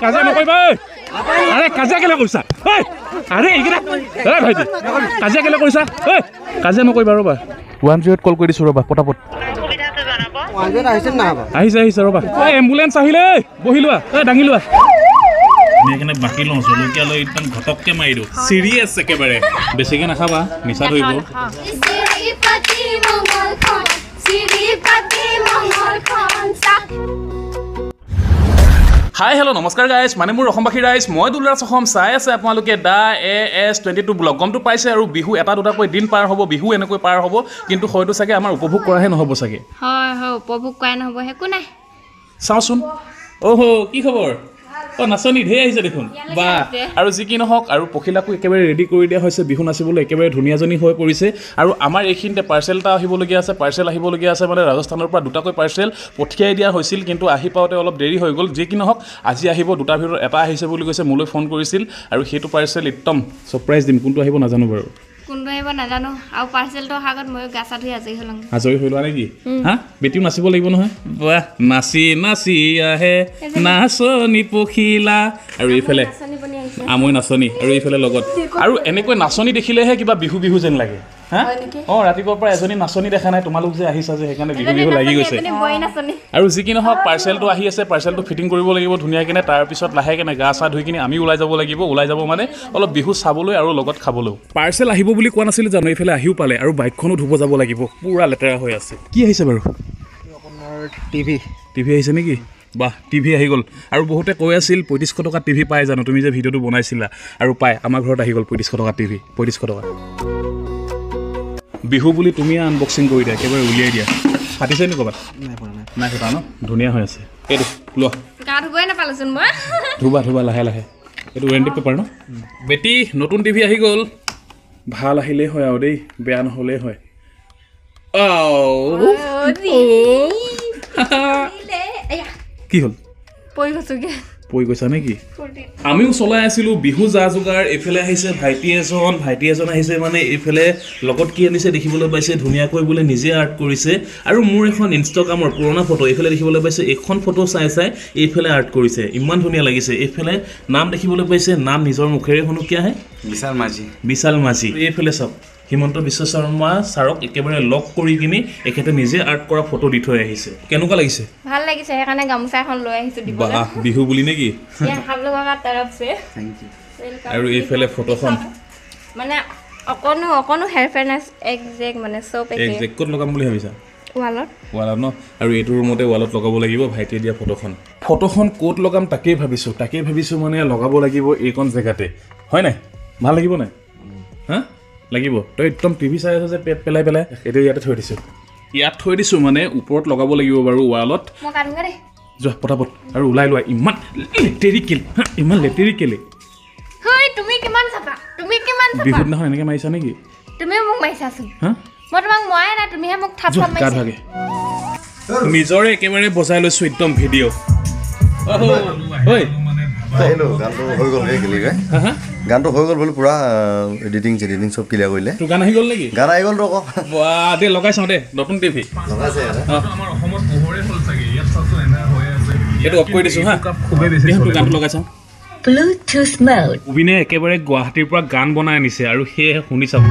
কাজিয়া নকৰিবা আৰে কাজিয়া কেলে কৰিছা আৰে এইকেইটা ভাইটি কাজিয়া কেলে কৰিছা কাজিয়া নকৰিবা ৰ'বা 108 কল কৰি দিছোঁ ৰ'বা পটাপট আহিছে ৰ'বা এম্বুলেঞ্চ আহিলে বহি লোৱা দাঙি লোৱা এইখানে বাকী লওঁ জলকীয়া লৈ একদম ঘটককে মাৰি দিওঁ চিৰিয়াছ একেবাৰে বেছিকৈ নাখাবা নিচা ধৰিব হাই হেল্ল' নমস্কাৰ গাইজ মানে মোৰ অসমবাসী ৰাইজ মই দুলৰাজ অসম চাই আছে আপোনালোকে দা AS22 ব্লগ গমটো পাইছে আৰু বিহু এটা দুটাকৈ দিন পাৰ হ'ব বিহু এনেকৈ পাৰ হ'ব কিন্তু হয়তো চাগে আমাৰ উপভোগ কৰাহে নহ'ব চাগে হয় উপভোগ কৰাই নহ'ব একো নাই চাওঁচোন অ'হ' কি খবৰ নাচনী ঢেৰ আহিছে দেখোন বা আৰু যি কি নহওক আৰু পখিলাকো একেবাৰে ৰেডি কৰি দিয়া হৈছে বিহু নাচিবলৈ একেবাৰে ধুনীয়াজনী হৈ পৰিছে আৰু আমাৰ এইখিনিতে পাৰ্চেল এটা আহিবলগীয়া আছে মানে ৰাজস্থানৰ পৰা দুটাকৈ পাৰ্চেল পঠিয়াই দিয়া হৈছিল কিন্তু আহি পাওঁতে অলপ দেৰি হৈ গ'ল যি কি নহওক আজি আহিব দুটাৰ ভিতৰত এটা আহিছে বুলি কৈছে মোলৈ ফোন কৰিছিল আৰু সেইটো পাৰ্চেল একদম ছাৰপ্ৰাইজ দিম কোনটো আহিব নাজানো বাৰু কোনটো আহিব নাজানো আৰু পাৰ্চেলটো অহাৰ আগত মই গা চা ধুই আজৰি হৈ লোৱা নেকি হা বেটিও নাচিব লাগিব নহয় বাহ নাচি নাচি আহে নাচনী পখিলা আৰু এইফালে আমৈ নাচনী আৰু এইফালে লগত আৰু এনেকৈ নাচনী দেখিলেহে কিবা বিহু বিহু যেন লাগে হা ৰাতিপুৱাৰ পৰা এজনী নাচনী দেখা নাই তোমালোক যে আহিছা যে সেইকাৰণে বিহু বিহু লাগি গৈছে আৰু যি কি নহওক পাৰ্চেলটো আহি আছে পাৰ্চেলটো ফিটিং কৰিব লাগিব ধুনীয়াকৈ তাৰপিছত লাহেকৈ গা চা ধুই কিনে আমি ওলাই যাব লাগিব ওলাই যাব মানে অলপ বিহু চাবলৈ আৰু লগত খাবলৈও পাৰ্চেল আহিব বুলি কোৱা নাছিলোঁ জানো এইফালে আহিও পালে আৰু বাইকখনো ধুব যাব লাগিব পুৰা লেতেৰা হৈ আছে কি আহিছে বাৰু আপোনাৰ টিভি আহিছে নেকি বাহ টিভি আহি গ'ল আৰু বহুতে কৈ আছিল 3500 টকা টিভি পাই জানো তুমি যে ভিডিঅ'টো বনাইছিলা আৰু পাই আমাৰ ঘৰত আহি গ'ল 3500 টকা টিভি 3500 টকা বিহু বুলি তুমি আনবক্সিং কৰি দিয়া একেবাৰে উলিয়াই দিয়া ফাটিছে নি ক'ৰবাত নাই ফটা ন ধুনীয়া হৈ আছে এইটো লোৱা গা ধুবই নাপালোচোন মই ধুবা লাহে এইটো ৱাৰেণ্টি পেপাৰ ন বেটি নতুন টিভি আহি গ'ল ভাল আহিলেই হয় আৰু দেই বেয়া নহ'লেই হয় কি হ'ল পৰি গৈছা নেকি আমিও চলাই আছিলোঁ বিহু যা যোগাৰ এইফালে আহিছে ভাইটি এজন আহিছে মানে এইফালে লগত কি আনিছে দেখিবলৈ পাইছে ধুনীয়াকৈ বোলে নিজে আৰ্ট কৰিছে আৰু মোৰ এখন ইনষ্টাগ্ৰামৰ পুৰণা ফটো এইফালে দেখিবলৈ পাইছে এখন ফটো চাই এইফালে আৰ্ট কৰিছে ইমান ধুনীয়া লাগিছে এইফালে নাম দেখিবলৈ পাইছে নাম নিজৰ মুখেৰে শুনো কি আহে বিশাল মাঝি এইফালে চাওক হিমন্ত বিশ্ব শৰ্মা ছাৰক একেবাৰে লক কৰি কিনি এখেতে নিজে আৰ্ট কৰা ফটো দি থৈ আহিছে কেনেকুৱা লাগিছে ভাল লাগিছে সেইকাৰণে গামোচা এখন লৈ আহিছো দিবলৈ বাহ বিহু বুলি নেকি आप लोगों का तरफ से থ্যাংক ইউ আৰু এইফালে ফটোখন মানে অকনো হেয়াৰ ফেয়াৰনেছ একজেক্ট মানে চব একজেক্ট ক'ত লগাম বুলি ভাবিছা ৱালত ন আৰু এইটো ৰুমতে ৱালত লগাব লাগিব ভাইটিয়ে দিয়া ফটোখন ক'ত লগাম তাকেই ভাবিছোঁ মানে লগাব লাগিব এইকণ জেগাতে হয় নাই ভাল লাগিব নাই হা লাগিব তই একদম টিভি চাই আছ যে পেট পেলাই এইটো ইয়াতে থৈ দিছোঁ মানে ওপৰত লগাব লাগিব বাৰু ৱালত মই কাটুংগে দেই যোৱা পটাপট আৰু ওলাই লোৱা ইমান লেটেৰিকেলে হয় তুমি কিমান চাপা বিহুৰ দিনাখন এনেকৈ মাৰিছা নেকি তুমি মোক মাৰিছাচোন হা মই তোমাক মৰাই নাই তুমিহে মোক থাপ থাপ গা মাৰিছা ভাগে নিজৰে একেবাৰে বজাই লৈছোঁ একদম ভিডিঅ' গানটো হৈ গ'ল বোলো পুৰা এডিটিং চব ক্লিয়াৰ কৰিলে তোৰ গান আহি গ'ল নেকি গান আহি গ'ল আকৌ দে লগাই চাওঁ দে নতুন টিভি এইটো অফ কৰি দিছোঁ হা তোৰ গানটো লগাই চাওঁ Bluetooth mode. উবিনে একেবাৰে গুৱাহাটীৰ পৰা গান বনাই আনিছে আৰু সেয়েহে শুনি চাব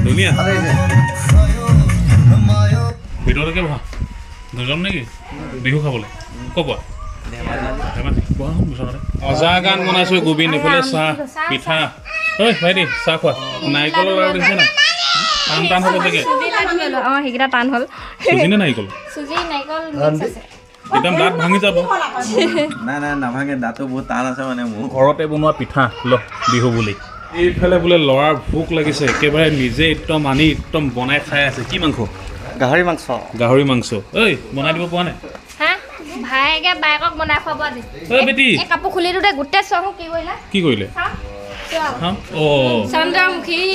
ধুনীয়া ভিতৰলৈকে বহা দুজন নেকি বিহু খাবলৈ ক'ব অজা গান বনাইছোঁ গোবিন্দ এইফালে চাহ পিঠা ঐ ভাইটি চাহ খোৱা নাৰিকলৰ লাড়ু দিছে না টান হ'ব চাগে সেইকেইটা টান হ'ল চুজি নে নাৰিকল একদম দাঁত ভাঙি যাব নাই নাভাঙে দাঁতো বহুত টান আছে মানে মোৰ ঘৰতে বনোৱা পিঠা ল বিহু বুলি এইফালে বোলে ল'ৰাৰ ভোক লাগিছে একেবাৰে নিজে একদম আনি একদম বনাই খাই আছে কি মাংস গাহৰি মাংস ঐ বনাই দিব পৰা নাই ভাইকে বাইকক বনাই খুৱাব আজি ঐ বেটি এই কাপোৰ খুলি দিওঁতে গোটেই চহু কি কৰিলে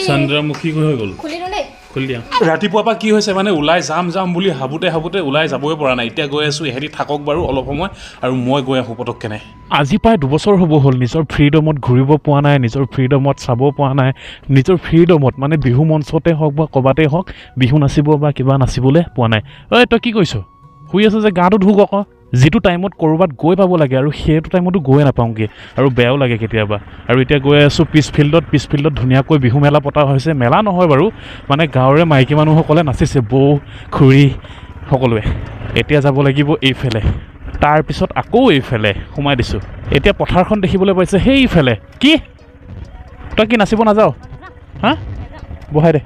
চন্দ্ৰমুখী হৈ গ'ল খুলি দিওঁ দেই খুলি দিয়া ৰাতিপুৱাৰ পৰা কি হৈছে মানে ওলাই যাম বুলি হাবুতে ওলাই যাবই পৰা নাই এতিয়া গৈ আছোঁ এহেঁতি থাকক বাৰু অলপ সময় আৰু মই গৈ আহোঁ পটককৈ নাই আজি প্ৰায় 2 বছৰ হ'ব হ'ল নিজৰ ফ্ৰীডমত ঘূৰিব পোৱা নাই নিজৰ ফ্ৰীডমত চাব পোৱা নাই নিজৰ ফ্ৰীডমত মানে বিহু মঞ্চতে হওক বা ক'বাতেই হওক বিহু নাচিব বা কিবা নাচিবলৈ পোৱা নাই ঐ তই কি কৈছ শুই আছোঁ যে গাটো ধুক আকৌ যিটো টাইমত ক'ৰবাত গৈ পাব লাগে আৰু সেইটো টাইমতো গৈ নাপাওঁগৈ আৰু বেয়াও লাগে কেতিয়াবা আৰু এতিয়া গৈ আছোঁ পিছ ফিল্ডত ধুনীয়াকৈ বিহু মেলা পতা হৈছে মেলা নহয় বাৰু মানে গাঁৱৰে মাইকী মানুহসকলে নাচিছে বৌ খুৰী সকলোৱে এতিয়া যাব লাগিব এইফালে তাৰপিছত আকৌ এইফালে সোমাই দিছোঁ এতিয়া পথাৰখন দেখিবলৈ পাইছে সেইফালে কি তই কি নাচিব নাযাওঁ হা বহাই দে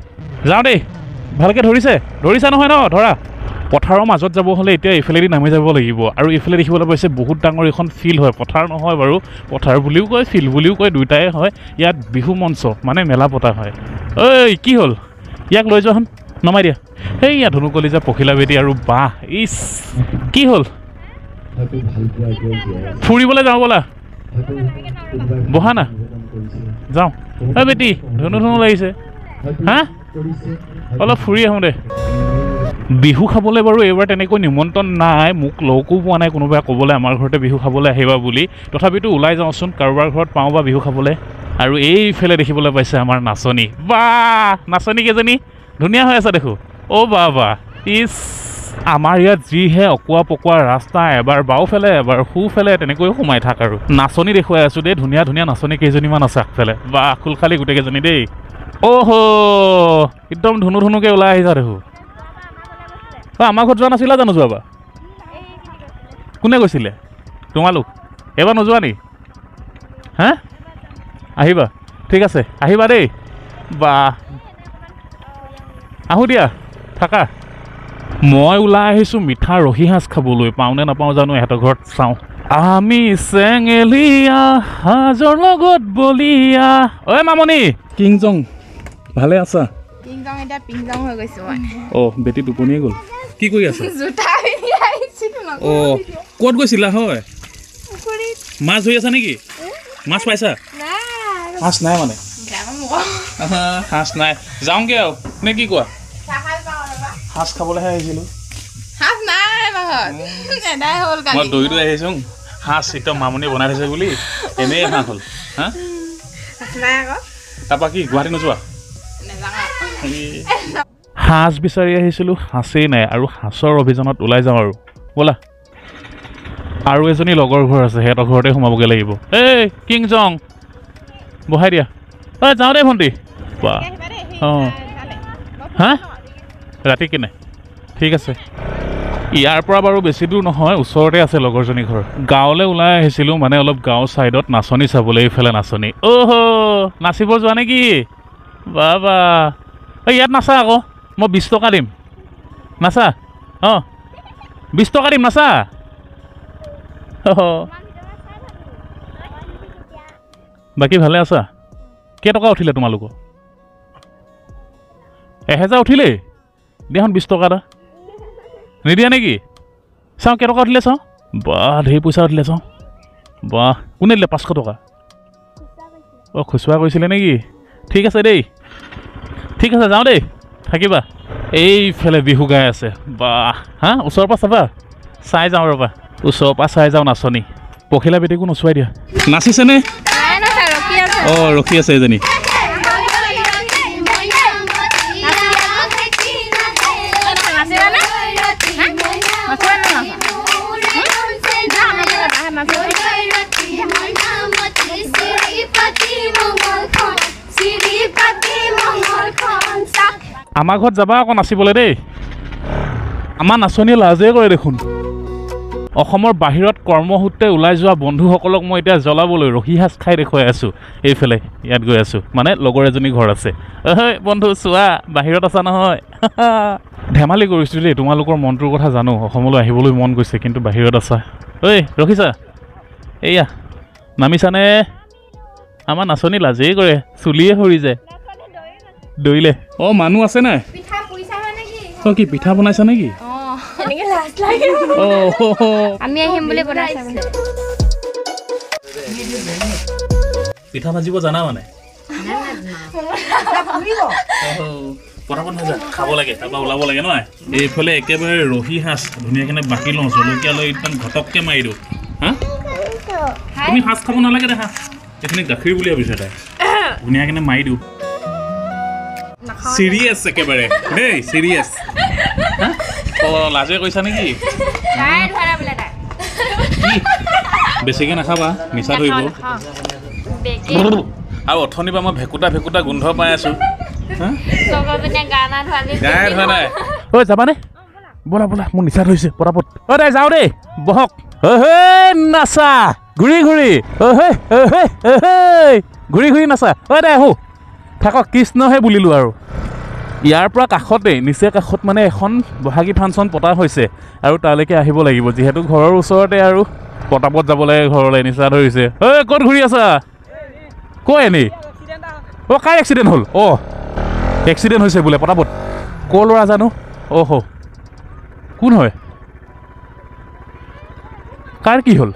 যাওঁ দেই ভালকৈ ধৰিছা নহয় ন ধৰা পথাৰৰ মাজত যাব হ'লে এতিয়া এইফালেদি নামি যাব লাগিব আৰু এইফালে দেখিবলৈ পাইছে বহুত ডাঙৰ এখন ফিল্ড হয় পথাৰ নহয় বাৰু পথাৰ বুলিও কয় ফিল্ড বুলিও কয় দুয়োটাই হয় ইয়াত বিহু মঞ্চ মানে মেলা পতা হয় ঐ কি হ'ল ইয়াক লৈ যোৱাখন নমাই দিয়া সেইয়া ধনুকলি যে পখিলা বেদী আৰু বাহ ইচ কি হ'ল ফুৰিবলৈ যাওঁ ব'লা বহা না যাওঁ ঐ বেটি ধনু লাগিছে হা অলপ ফুৰি আহোঁ দে বিহু খাবলৈ বাৰু এইবাৰ তেনেকৈ নিমন্ত্ৰণ নাই মোক লগো পোৱা নাই কোনোবাই ক'বলৈ আমাৰ ঘৰতে বিহু খাবলৈ আহিবা বুলি তথাপিতো ওলাই যাওঁচোন কাৰোবাৰ ঘৰত পাওঁ বা বিহু খাবলৈ আৰু এইফালে দেখিবলৈ পাইছে আমাৰ নাচনী বাহ নাচনী কেইজনী ধুনীয়া হৈ আছে দেখোঁ অ' বাহ ইচ আমাৰ ইয়াত যিহে অকোৱা পকোৱা ৰাস্তা এবাৰ বাওঁফালে এবাৰ সোঁফালে তেনেকৈ সোমাই থাক আৰু নাচনী দেখুৱাই আছোঁ দেই ধুনীয়া নাচনী কেইজনীমান আছে আগফালে বাহ খোলখালী গোটেইকেইজনী দেই অহ' একদম ধুনুকৈ ওলাই আহিছা দেখোঁ আমাৰ ঘৰত যোৱা নাছিলা জানো যোৱাবাৰ কোনে কৈছিলে তোমালোক এইবাৰ নোযোৱা নি হা আহিবা ঠিক আছে আহিবা দেই বাহ আহোঁ দিয়া থাকা মই ওলাই আহিছোঁ মিঠা ৰহি সাঁজ খাবলৈ পাওঁনে নাপাওঁ জানো এহেঁতৰ ঘৰত চাওঁ আমি চেঙেলীয়া সাজৰ লগত বলিয়া ঐ মামনি কিংজং ভালে আছা পিংজং এতিয়া পিংজং হৈ গৈছোঁ মই অঁ বেটি টোপনিয়ে গ'ল কি কৰি আছে জোতা পিন্ধি আহিছিলোঁ অঁ ক'ত গৈছিলা হয় মাছ ধৰি আছা নেকি মাছ পাইছা সাঁজ নাই মানে সাঁজ নাই যাওঁগৈ আৰু নে কি কোৱা সাঁজ খাবলৈহে আহিছিলোঁ মই দৈ আহিছোঁ সাঁজ এতিয়া মামনি বনাই থৈছে বুলি এনেই হাঁহ হ'ল হা তাৰপৰা কি গুৱাহাটী নোযোৱা সাঁজ বিচাৰি আহিছিলোঁ সাঁচেই নাই আৰু সাঁচৰ অভিযানত ওলাই যাওঁ আৰু ব'লা আৰু এজনী লগৰ ঘৰ আছে সিহঁতৰ ঘৰতে সোমাবগৈ লাগিব এই কিংজং বহাই দিয়া ঐ যাওঁ দেই ভণ্টি বাহ অঁ হা ৰাতি কিনে ঠিক আছে ইয়াৰ পৰা বাৰু বেছি দূৰ নহয় ওচৰতে আছে লগৰজনী ঘৰ গাঁৱলৈ ওলাই আহিছিলোঁ মানে অলপ গাঁও ছাইডত নাচনী চাবলৈ এইফালে নাচনী অহ' নাচিব যোৱা নেকি বাবা এই ইয়াত নাচা আকৌ মই 20 টকা দিম নাচা অঁ 20 টকা দিম নাচা বাকী ভালে আছা কেইটকা উঠিলে তোমালোকৰ 1000 উঠিলেই দিয়াখন 20 টকা এটা নিদিয়া নেকি চাওঁ কেইটকা উঠিলে চাওঁ বাহ ঢেৰ পইচা উঠিলে চাওঁ বাহ কোনে দিলে 500 টকা অঁ খুচুৰা কৰিছিলে নেকি ঠিক আছে দেই ঠিক আছে যাওঁ দেই থাকিবা এইফালে বিহু গাই আছে বাহ হা ওচৰৰ পৰা চাবা চাই যাওঁ ৰ'বা ওচৰৰ পৰা চাই যাওঁ নাচনী পখিলা বেটিকো নচুৱাই দিয়া নাচিছেনে অঁ ৰখি আছে এজনী আমাৰ ঘৰত যাবা আকৌ নাচিবলৈ দেই আমাৰ নাচনীয়ে লাজেই কৰে দেখোন অসমৰ বাহিৰত কৰ্মসূত্ৰে ওলাই যোৱা বন্ধুসকলক মই এতিয়া জ্বলাবলৈ ৰহি সাঁজ খাই দেখুৱাই আছোঁ এইফালে ইয়াত গৈ আছোঁ মানে লগৰ এজনী ঘৰ আছে ঐ বন্ধু চোৱা বাহিৰত আছা নহয় ধেমালি কৰিছোঁ দেই তোমালোকৰ মনটোৰ কথা জানো অসমলৈ আহিবলৈ মন গৈছে কিন্তু বাহিৰত আছা ঐ ৰখিছা এইয়া নামিছানে আমাৰ নাচনী লাজেই কৰে চুলিয়ে সৰি যায় দৌৰিলে অঁ মানুহ আছে নাই অঁ কি পিঠা বনাইছা নেকি আমি আহিম বুলি বনাইছে পিঠা ভাজিব জানা মানে পটাপট হৈ যা খাব লাগে তাৰপৰা ওলাব লাগে নহয় এইফালে একেবাৰে ৰহি সাঁজ ধুনীয়াকৈ বাকি লওঁ জলকীয়া লৈ একদম ঘটককৈ মাৰি দিওঁ হা তুমি সাঁজ খাব নালাগে দেখা এইখিনি গাখীৰ বুলি ভাবিছা তাই ধুনীয়াকৈ মাৰি দিওঁ চিৰিয়াছ একেবাৰে দেই চিৰিয়াছ অঁ লাজে কৈছা নেকি বেছিকৈ নাখাবা নিচা ধৰিব আৰু অথনিৰ পৰা মই ভেকুটা গোন্ধ পাই আছোঁ গায়ে ধোৱা নাই ঐ যাবানে ব'লা মোৰ নিচা ধৰিছে পটাপট ঐ দে যাওঁ দেই বহক নাচা ঘূৰি নাচা ঐ দে আহোঁ থাকক কৃষ্ণহে বুলিলোঁ আৰু ইয়াৰ পৰা কাষতে নিচে কাষত মানে এখন বহাগী ফাংচন পতা হৈছে আৰু তালৈকে আহিব লাগিব যিহেতু ঘৰৰ ওচৰতে আৰু পটাপট যাব লাগে ঘৰলৈ নিচা ধৰিছে ঐ ক'ত ঘূৰি আছা কৈ এনেই অ' কাৰ এক্সিডেণ্ট হ'ল অ' এক্সিডেণ্ট হৈছে বোলে পটাপট ক'ৰ ল'ৰা জানো অহ' কোন হয় কাৰ কি হ'ল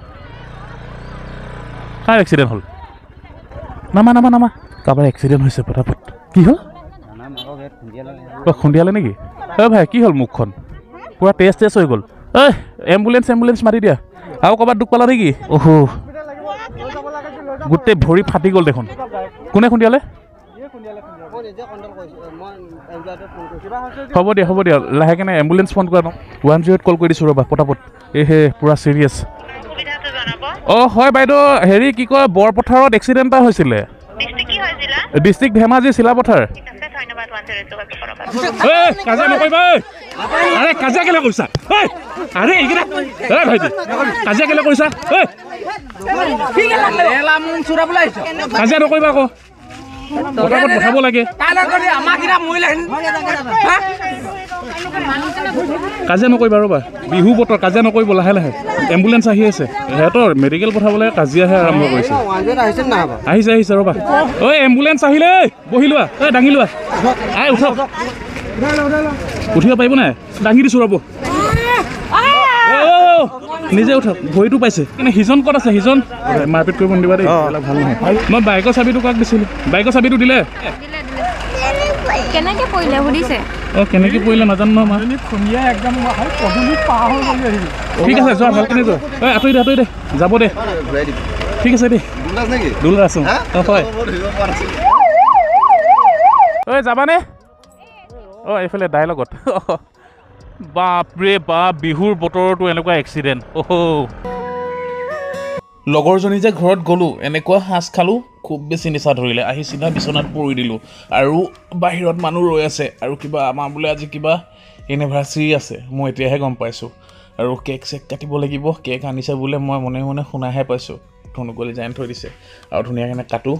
কাৰ এক্সিডেণ্ট হ'ল নামা কাৰোবাৰ এক্সিডেণ্ট হৈছে পটাপট কি হ'ল অ' খুন্দিয়ালে নেকি অ' ভাই কি হ'ল মুখখন পূৰা টেষ্ট হৈ গ'ল ঐ এম্বুলেঞ্চ মাতি দিয়া আৰু ক'ৰবাত দুখ পালা নেকি অহ' গোটেই ভৰি ফাটি গ'ল দেখোন কোনে খুন্দিয়ালে হ'ব দিয়া লাহেকৈ এম্বুলেঞ্চ ফোন কৰা ন 108 কল কৰি দিছোঁ ৰ'বা পটাপট হে পূৰা চিৰিয়াছ অঁ হয় বাইদেউ হেৰি কি কয় বৰপথাৰত এক্সিডেণ্ট এটা হৈছিলে ডিষ্ট্ৰিক্ট ধেমাজি চিলাপথাৰ কাজিয়া নকৰিবা আৰে কাজিয়া কেলৈ কৰিছা আৰে এইকেইটা ভাইটি কাজিয়া কেলৈ কৰিছা কাজিয়া নকৰিবা আকৌ পটাপট পঠাব লাগে কাজিয়া নকৰিবা ৰ'বা বিহু বতৰ কাজিয়া নকৰিব লাহে এম্বুলেঞ্চ আহি আছে সিহঁতৰ মেডিকেল পঠাবলৈ কাজিয়াহে আৰম্ভ কৰিছে আহিছে ৰ'বা ঐ এম্বুলেঞ্চ আহিলে বহি লোৱা দাঙি লোৱা উঠক উঠিব পাৰিব নাই দাঙি দিছোঁ ৰ'ব নিজে উঠক ভৰিটো পাইছে কিন্তু সিজন ক'ত আছে সিজন মাৰপিট কৰিব নিদিবা দেই ভাল নহয় মই বাইকৰ চাবিটো কাক দিছিলোঁ বাইকৰ চাবিটো দিলে কেনেকৈ পৰিলে সুধিছে অঁ কেনেকৈ পৰিলে নাজানো নহয় মা ঠিক আছে যোৱা ভালকৈ যোৱা আঁতৰি দে যাব দে ঠিক আছে দেই দুলা আছোঁ অঁ হয় ঐ যাবানে অঁ এইফালে ডাইলগত বাপৰে বাপ বিহুৰ বতৰতো এনেকুৱা এক্সিডেণ্ট লগৰজনী যে ঘৰত গ'লোঁ এনেকুৱা সাঁজ খালোঁ খুব বেছি নিচা ধৰিলে আহি চিধা বিচনাত পৰি দিলোঁ আৰু বাহিৰত মানুহ ৰৈ আছে আৰু কিবা আমাৰ বোলে আজি কিবা এনিভাৰ্চাৰী আছে মই এতিয়াহে গম পাইছোঁ আৰু কেক চেক কাটিব লাগিব কেক আনিছে বোলে মই মনে শুনাহে পাইছোঁ ধনুকলি জানি থৈ দিছে আৰু ধুনীয়াকৈ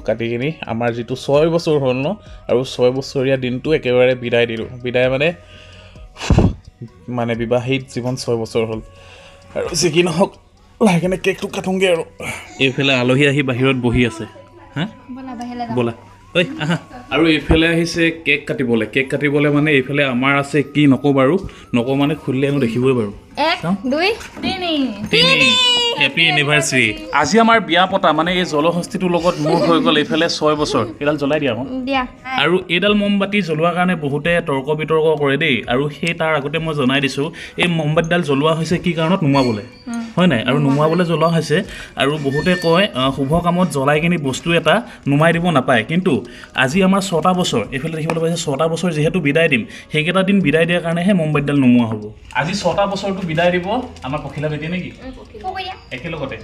কাটি কিনি আমাৰ যিটো 6 বছৰ হ'ল ন আৰু 6 বছৰীয়া দিনটো একেবাৰে বিদায় দিলোঁ বিদায় মানে বিবাহিত জীৱন 6 বছৰ হ'ল আৰু যি কি নহওক লাহেকৈ কেকটো কাটোঁগৈ আৰু এইফালে আলহী আহি বাহিৰত বহি আছে হা ব'লা ঐ আহা আৰু এইফালে আহিছে কেক কাটিবলৈ মানে এইফালে আমাৰ আছে কি নকওঁ বাৰু নকওঁ মানে খুলিলে এনেও দেখিবই বাৰু 1 2 3 হেপী এনিভাৰ্চাৰী আজি আমাৰ বিয়া পতা মানে এই জলহস্তিটোৰ লগত মোৰ হৈ গ'ল এইফালে 6 বছৰ এইডাল জ্বলাই দিয়া আৰু এইডাল মমবাতি জ্বলোৱাৰ কাৰণে বহুতে তৰ্ক বিতৰ্ক কৰে দেই আৰু সেই তাৰ আগতে মই জনাই দিছোঁ এই মমবাতিডাল জ্বলোৱা হৈছে কি কাৰণত নুমাবলৈ হয় নাই আৰু নুমাবলৈ জ্বলোৱা হৈছে আৰু বহুতে কয় শুভ কামত জ্বলাই কিনি বস্তু এটা নুমাই দিব নাপায় কিন্তু আজি আমাৰ 6টা বছৰ এইফালে দেখিবলৈ পাইছে 6টা বছৰ যিহেতু বিদায় দিম সেইকেইটা দিন বিদায় দিয়াৰ কাৰণেহে মমবাতিডাল নুমোৱা হ'ব আজি 6টা বছৰটো বিদায় দিব আমাৰ পখিলা বেটি নেকি একেলগতে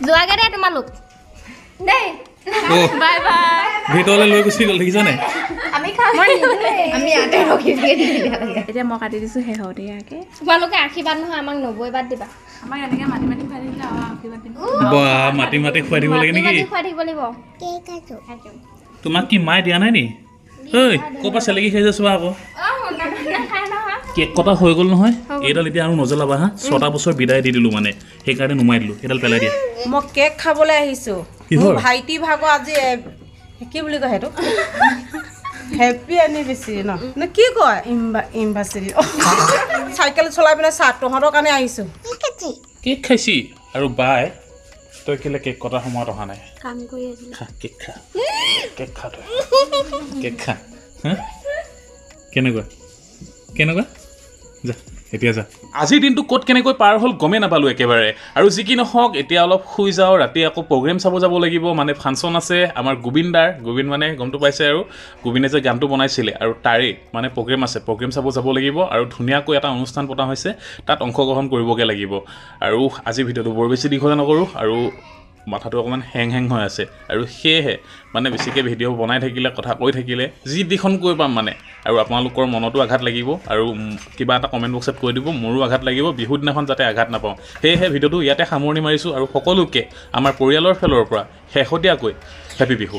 যোৱাগে দে তোমালোক দেই বাই ভিতৰলৈ লৈ গুচি গ'ল দেখিছা নাই আমি ইয়াতে ৰখি এতিয়া মই কাটি দিছোঁ শেহতীয়াকৈ তোমালোকে আশীৰ্বাদ নহয় আমাক 90 বাদ দিবা আমাক এনেকৈ মাতি খুৱাই দিলে আৰু আশীৰ্বাদ দিম মাতি খুৱাই দিব লাগে নেকি খুৱাই থাকিব লাগিব তোমাক কি মায়ে দিয়া নাই নি ঐ ক'ৰ পৰা চেলেকি খাইছে চোৱা আকৌ কেক কটা হৈ গ'ল নহয় এইডাল এতিয়া আৰু নজ্বলাবা হা 6টা বছৰ বিদায় দি দিলোঁ মানে সেইকাৰণে নুমাই দিলোঁ সেইডাল পেলাই দিয়া মই কেক খাবলৈ আহিছোঁ মোৰ ভাইটি ভাগৰ আজি কি বুলি কয় সেইটো হেপী এনিভাৰ্চাৰী ন কি কয় এনিভাৰ্চাৰী চাইকেল চলাই পিনে তহঁতৰ কাৰণে আহিছোঁ কেক খাইছি আৰু বাই তই কেলে কেক কটাৰ সময়ত অহা নাই কাম কৰি আছিলো খা কেক খা তই কেক খা হা কেনেকুৱা যা এতিয়া যা আজিৰ দিনটো ক'ত কেনেকৈ পাৰ হ'ল গমেই নাপালোঁ একেবাৰে আৰু যি কি নহওক এতিয়া অলপ শুই যাওঁ ৰাতি আকৌ প্ৰগ্ৰেম চাব যাব লাগিব মানে ফাংচন আছে আমাৰ গোবিন্দ মানে গমটো পাইছে আৰু গোবিন্দে যে গানটো বনাইছিলে আৰু তাৰে মানে প্ৰগ্ৰেম আছে প্ৰগ্ৰেম চাব যাব লাগিব আৰু ধুনীয়াকৈ এটা অনুষ্ঠান পতা হৈছে তাত অংশগ্ৰহণ কৰিবগৈ লাগিব আৰু আজি ভিডিঅ'টো বৰ বেছি দীঘলে নকৰোঁ আৰু মাথাটো অকণমান হেং হৈ আছে আৰু সেয়েহে মানে বেছিকৈ ভিডিঅ' বনাই থাকিলে কথা কৈ থাকিলে যি দিখন কৈ পাম মানে আৰু আপোনালোকৰ মনতো আঘাত লাগিব আৰু কিবা এটা কমেণ্ট বক্সত কৈ দিব মোৰো আঘাত লাগিব বিহু দিনাখন যাতে আঘাত নাপাওঁ সেয়েহে ভিডিঅ'টো ইয়াতে সামৰণি মাৰিছোঁ আৰু সকলোকে আমাৰ পৰিয়ালৰ ফালৰ পৰা শেহতীয়াকৈ হেপী বিহু